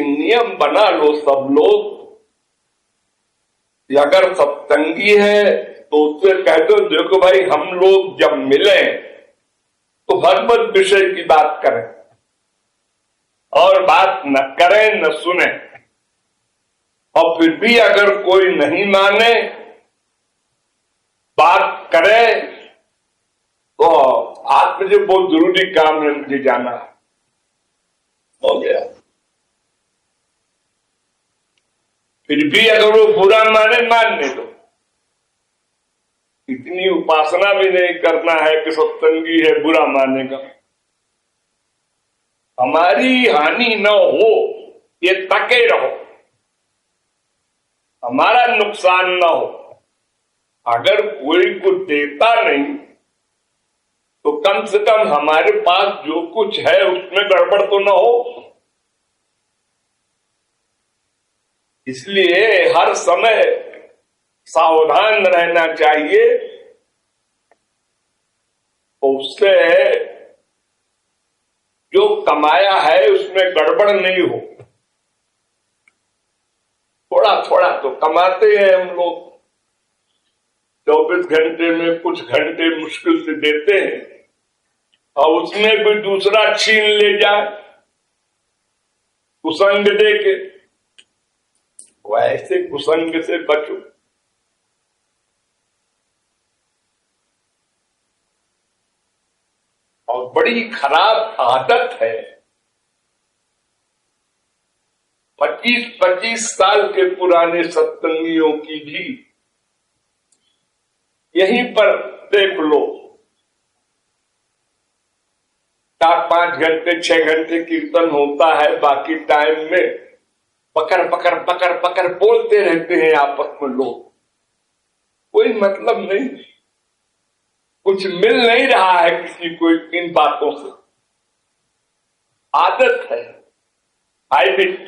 नियम बना लो सब लोग, अगर सत्संगी है तो उससे कह दो देखो भाई हम लोग जब मिले तो भगवत विषय की बात करें और बात न करें न सुने। और फिर भी अगर कोई नहीं माने बात करे तो आज मुझे बहुत जरूरी काम है, मुझे जाना है, हो गया। फिर भी अगर वो बुरा माने मानने दो, इतनी उपासना भी नहीं करना है कि सत्संगी है बुरा मानेगा। हमारी हानि न हो ये तके रहो, हमारा नुकसान न हो। अगर कोई कुछ देता नहीं तो कम से कम हमारे पास जो कुछ है उसमें गड़बड़ तो न हो। इसलिए हर समय सावधान रहना चाहिए, उससे जो कमाया है उसमें गड़बड़ नहीं हो। थोड़ा थोड़ा तो कमाते हैं हम लोग, 24 घंटे में कुछ घंटे मुश्किल से देते हैं और उसमें कोई दूसरा छीन ले जाए कुसंग दे के, वैसे कुसंग से बचो। और बड़ी खराब आदत है 25-25 साल के पुराने सत्संगियों की भी। यहीं पर देख लो 4-5 घंटे 6 घंटे कीर्तन होता है, बाकी टाइम में पकड़ पकड़ पकड़ पकड़ बोलते रहते हैं आपस में लोग, कोई मतलब नहीं, कुछ मिल नहीं रहा है किसी को इन बातों से। आदत है, हैबिट,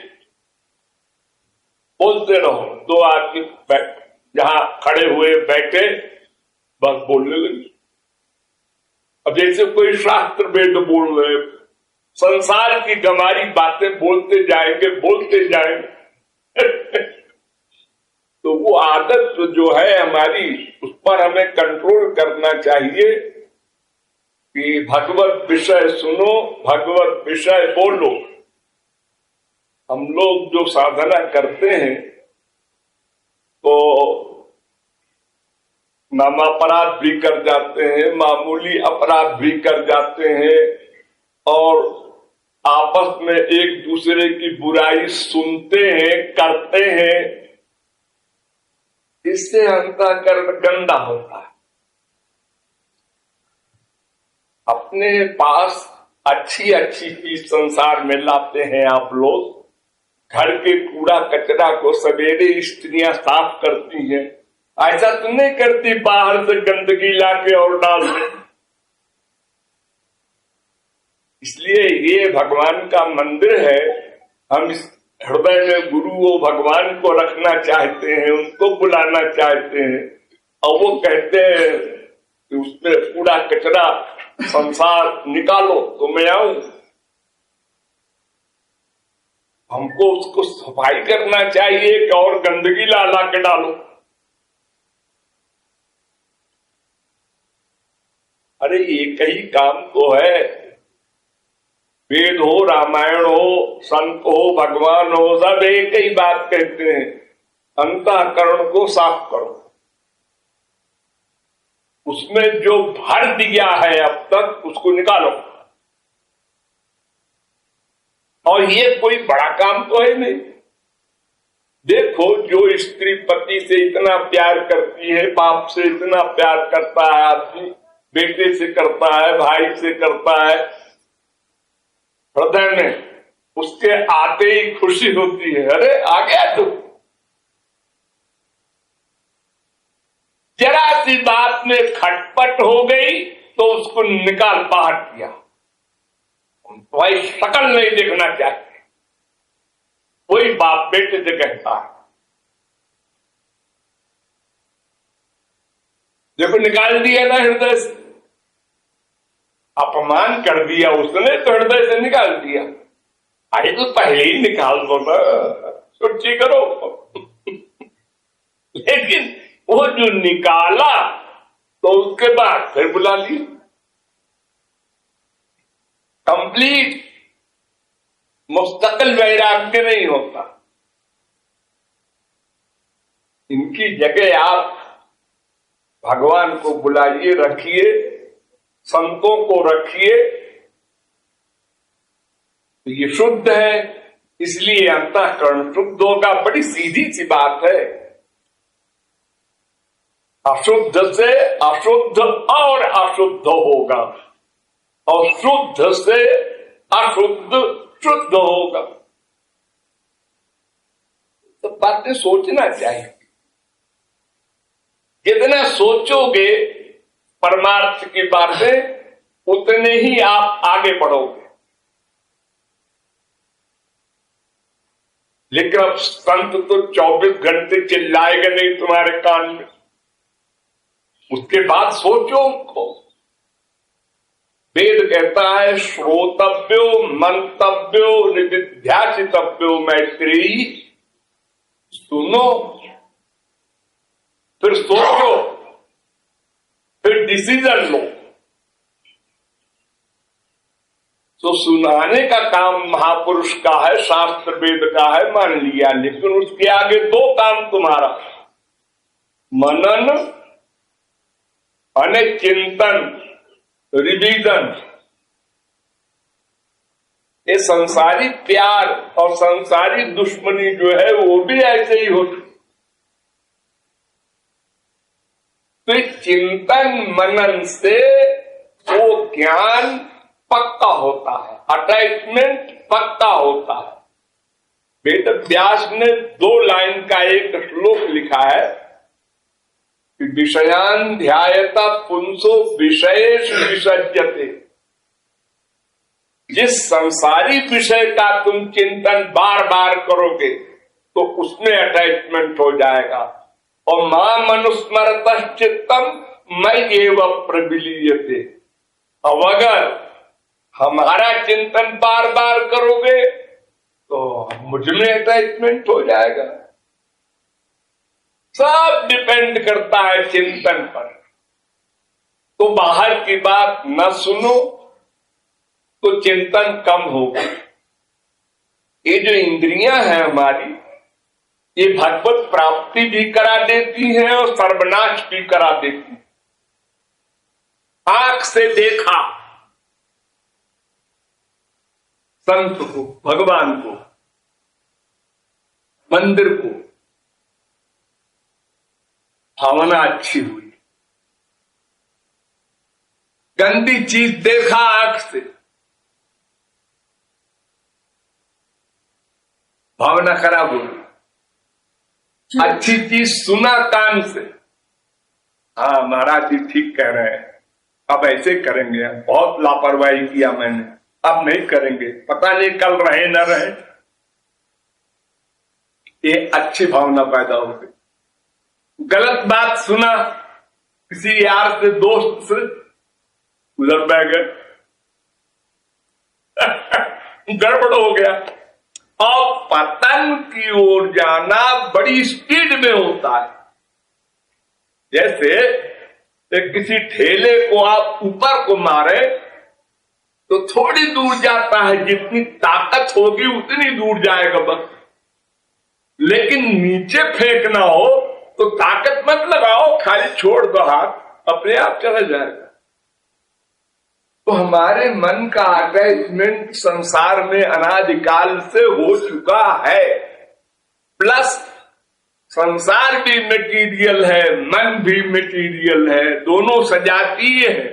बोलते रहो। 2 आदमी जहां खड़े हुए बैठे बस बोलने लगे। अब जैसे कोई शास्त्र वेद बोल रहे, संसार की गंवारी बातें बोलते जाएंगे तो वो आदत जो है हमारी, उस पर हमें कंट्रोल करना चाहिए कि भगवत विषय सुनो, भगवत विषय बोलो। हम लोग जो साधना करते हैं तो नामापराध भी कर जाते हैं, मामूली अपराध भी कर जाते हैं और आपस में एक दूसरे की बुराई सुनते हैं, करते हैं। इससे अंतःकरण गंदा होता है। अपने पास अच्छी अच्छी चीज संसार में लाते हैं आप लोग। घर के कूड़ा कचरा को सवेरे स्त्रियां साफ करती हैं, ऐसा तो नहीं करती बाहर से गंदगी लाके और डाल दे। इसलिए ये भगवान का मंदिर है, हम इस हृदय में गुरु और भगवान को रखना चाहते हैं, उनको बुलाना चाहते हैं और वो कहते हैं कि उसमें कूड़ा कचरा संसार निकालो तो मैं आऊं। हमको उसको सफाई करना चाहिए कि और गंदगी ला के डालो। अरे एक ही काम तो है, वेद हो, रामायण हो, संत हो, भगवान हो, सब एक ही बात कहते हैं, अंतःकरण को साफ करो। उसमें जो भर दिया है अब तक उसको निकालो। और ये कोई बड़ा काम तो है नहीं। देखो जो स्त्री पति से इतना प्यार करती है, बाप से इतना प्यार करता है आदमी, बेटे से करता है, भाई से करता है, हृदय में उसके आते ही खुशी होती है, अरे आ गया तू। जरा सी बात में खटपट हो गई तो उसको निकाल बाहर किया। भाई शकल नहीं देखना चाहिए, कोई बाप बेटे से कहता है देखो निकाल दिया ना हृदय से, अपमान कर दिया उसने तो हृदय से निकाल दिया। अरे तो पहले ही निकाल दो ना, छुट्टी करो। लेकिन वो जो निकाला तो उसके बाद फिर बुला लिया। कंप्लीट मुस्तकिल वैराग्य नहीं होता। इनकी जगह आप भगवान को बुलाइए, रखिए, संतों को रखिए, तो ये शुद्ध है, इसलिए अंतःकरण शुद्ध होगा। बड़ी सीधी सी बात है। अशुद्ध से अशुद्ध और अशुद्ध होगा, और शुद्ध से अशुद्ध शुद्ध होगा। तो बातें सोचना चाहिए। जितना सोचोगे परमार्थ की बातें, उतने ही आप आगे बढ़ोगे। लेकिन अब संत तो 24 घंटे चिल्लाएगा नहीं तुम्हारे कान में। उसके बाद सोचो उनको। वेद कहता है श्रोतव्यो मंतव्यो निधिध्यासितव्यो मैत्रेयी। सुनो, फिर सोचो, फिर डिसीजन लो। तो सुनाने का काम महापुरुष का है, शास्त्र वेद का है, मान लिया। लेकिन उसके आगे दो काम तुम्हारा, मनन और चिंतन, रिवीजन। ये संसारी प्यार और संसारी दुश्मनी जो है वो भी ऐसे ही होती। तो चिंतन मनन से वो ज्ञान पक्का होता है, अटैचमेंट पक्का होता है। वेद व्यास ने 2 लाइन का एक श्लोक लिखा है कि विषयान ध्यायता पुंसो विषयेषु विसज्जते। जिस संसारी विषय का तुम चिंतन बार बार करोगे तो उसमें अटैचमेंट हो जाएगा। और मां मनुस्मरत चित्तम मयि एव प्रविलीयते। अब अगर हमारा चिंतन बार बार करोगे तो मुझ में अटैचमेंट हो जाएगा। सब डिपेंड करता है चिंतन पर। तो बाहर की बात न सुनो तो चिंतन कम होगा। ये जो इंद्रियां हैं हमारी, ये भगवत प्राप्ति भी करा देती हैं और सर्वनाश भी करा देती हैं। आंख से देखा संत को, भगवान को, मंदिर को, भावना अच्छी हुई। गंदी चीज देखा आंख से, भावना खराब हुई। अच्छी चीज सुना कान से, हाँ महाराज जी ठीक कह रहे हैं, अब ऐसे करेंगे, बहुत लापरवाही किया मैंने, अब नहीं करेंगे, पता नहीं कल रहे न रहे। ये अच्छी भावना पैदा हो गई। गलत बात सुना किसी यार से, दोस्त से, उधर बह गए, गड़बड़ हो गया। और पतन की ओर जाना बड़ी स्पीड में होता है। जैसे किसी ठेले को आप ऊपर को मारे तो थोड़ी दूर जाता है, जितनी ताकत होगी उतनी दूर जाएगा बस। लेकिन नीचे फेंकना हो तो ताकत मत लगाओ, खाली छोड़ दो हाथ, अपने आप चला जाएगा। तो हमारे मन का अटैचमेंट संसार में अनादिकाल से हो चुका है। प्लस संसार भी मटीरियल है, मन भी मटीरियल है, दोनों सजातीय है।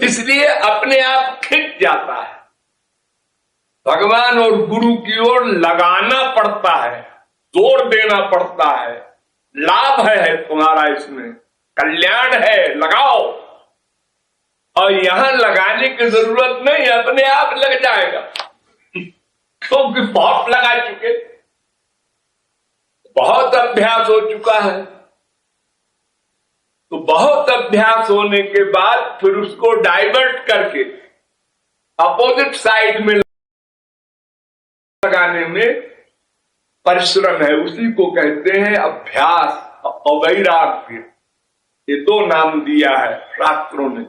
इसलिए अपने आप खिंच जाता है। भगवान और गुरु की ओर लगाना पड़ता है, जोर देना पड़ता है। लाभ है तुम्हारा, इसमें कल्याण है, लगाओ। और यहां लगाने की जरूरत नहीं, अपने आप लग जाएगा। क्योंकि बहुत लगा चुके, बहुत अभ्यास हो चुका है। तो बहुत अभ्यास होने के बाद फिर उसको डाइवर्ट करके अपोजिट साइड में लगाने में परिश्रम है, उसी को कहते हैं अभ्यास और वैराग्य। ये दो नाम दिया है शास्त्रों ने,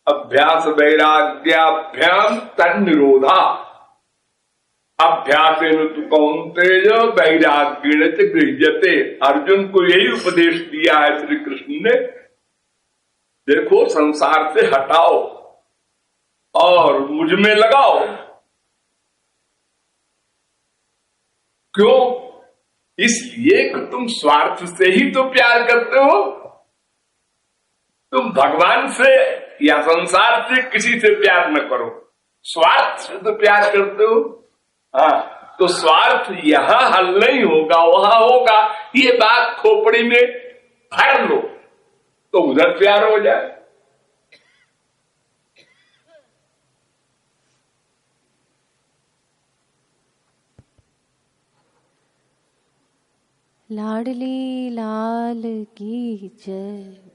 अभ्यास वैराग्याभ्याम तन्निरोधा। अभ्यासेन तु कौन्तेय वैराग्येण च गृह्यते। अर्जुन को यही उपदेश दिया है श्री कृष्ण ने, देखो संसार से हटाओ और मुझ में लगाओ। क्यों? इसलिए कि तुम स्वार्थ से ही तो प्यार करते हो। तुम भगवान से या संसार से किसी से प्यार न करो, स्वार्थ से तो प्यार करते हो। हाँ, तो स्वार्थ यहां हल नहीं होगा, वहां होगा। ये बात खोपड़ी में भर लो तो उधर प्यार हो जाए। लाडली लाल की जय।